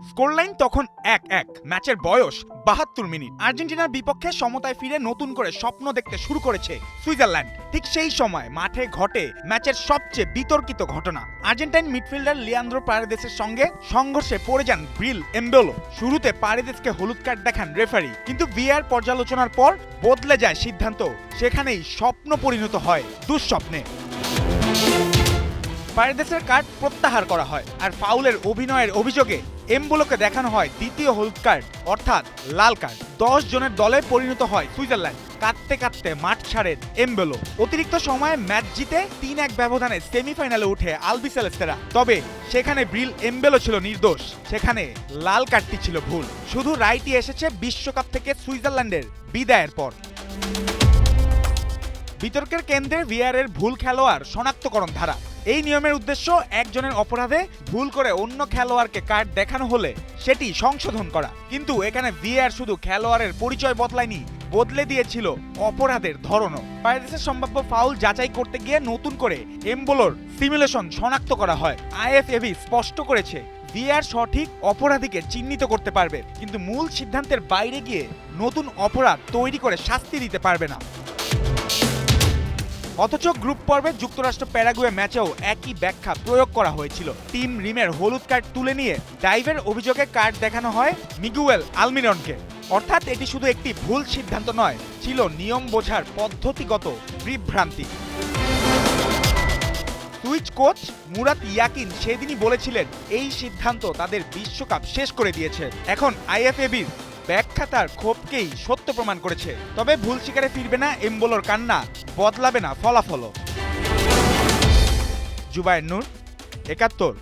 Scoreline তখন 1-1। ম্যাচের বয়স ৭২ মিনিট। আর্জেন্টিনার বিপক্ষে সমতায় ফিরে নতুন করে স্বপ্ন দেখতে শুরু করেছে সুইজারল্যান্ড। ঠিক সেই সময় মাঠে ঘটে ম্যাচের সবচেয়ে বিতর্কিত ঘটনা। আর্জেন্টাইন মিডফিল্ডার লিয়ান্দ্রো পারেদেসের সঙ্গে সংঘর্ষে পড়ে যান ব্রিল এমবেলো। শুরুতে পারেদেসকে হলুদ কার্ড দেখান রেফারি, কিন্তু ভিআর পর্যালোচনার পর বদলে যায় সিদ্ধান্ত। সেখানেই স্বপ্ন পরিণত হয় দুঃস্বপ্নে। পারেদেসের কার্ড প্রত্যাহার করা হয়, আর ফাউলের অভিনয়ের অভিযোগে এমবোলোকে দেখানো হয় দ্বিতীয় হলুদ কার্ড, অর্থাৎ লাল কার্ড। 10 জনের দলে পরিণত হয় সুইজারল্যান্ড। কাঁদতে কাঁদতে মাঠ ছাড়েন এমবেলো। অতিরিক্ত সময়ে ম্যাচ জিতে 3-1 ব্যবধানে সেমিফাইনালে উঠে আলবিসেলেস্তেরা। তবে সেখানে ব্রিল এমবেলো ছিল নির্দোষ, সেখানে লাল কার্ডটি ছিল ভুল। শুধু রায়টি এসেছে বিশ্বকাপ থেকে সুইজারল্যান্ডের বিদায়ের পর। বিতর্কের কেন্দ্রে ভিআরের ভুল খেলোয়াড় শনাক্তকরণ ধারা। এই নিয়মের উদ্দেশ্য একজনের অপরাধে ভুল করে অন্য খেলোয়াড়কে কার্ড দেখানো হলে সেটি সংশোধন করা। কিন্তু এখানে ভিআর শুধু খেলোয়াড়ের পরিচয় বদলায়নি, বদলে দিয়েছিল অপরাধের ধরনও। পারেদেসের সম্ভাব্য ফাউল যাচাই করতে গিয়ে নতুন করে এমবোলোর সিমুলেশন শনাক্ত করা হয়। আইএফএবি স্পষ্ট করেছে ভিআর সঠিক অপরাধীকে চিহ্নিত করতে পারবে, কিন্তু মূল সিদ্ধান্তের বাইরে গিয়ে নতুন অপরাধ তৈরি করে শাস্তি দিতে পারবে না। অথচ গ্রুপ পর্বে যুক্তরাষ্ট্র প্যারাগুয়ে ম্যাচেও একই ব্যাখ্যা প্রয়োগ করা হয়েছিল। টিম রিমের হলুদ কার্ড তুলে নিয়ে ডাইভের অভিযোগে কার্ড দেখানো হয় মিগুয়েল আলমিরনকে। অর্থাৎ এটি শুধু একটি ভুল সিদ্ধান্ত নয়, ছিল নিয়ম বোঝার পদ্ধতিগত বিভ্রান্তি। সুইচ কোচ মুরাত ইয়াকিন সেদিনই বলেছিলেন এই সিদ্ধান্ত তাদের বিশ্বকাপ শেষ করে দিয়েছে। এখন আইএফএবির ব্যাখ্যা তার ক্ষোভকেই সত্য প্রমাণ করেছে। তবে ভুল স্বীকারে ফিরবে না এমবোলোর কান্না, বদলাবে না ফলাফলও। জুবায়ের নূর, ৭১।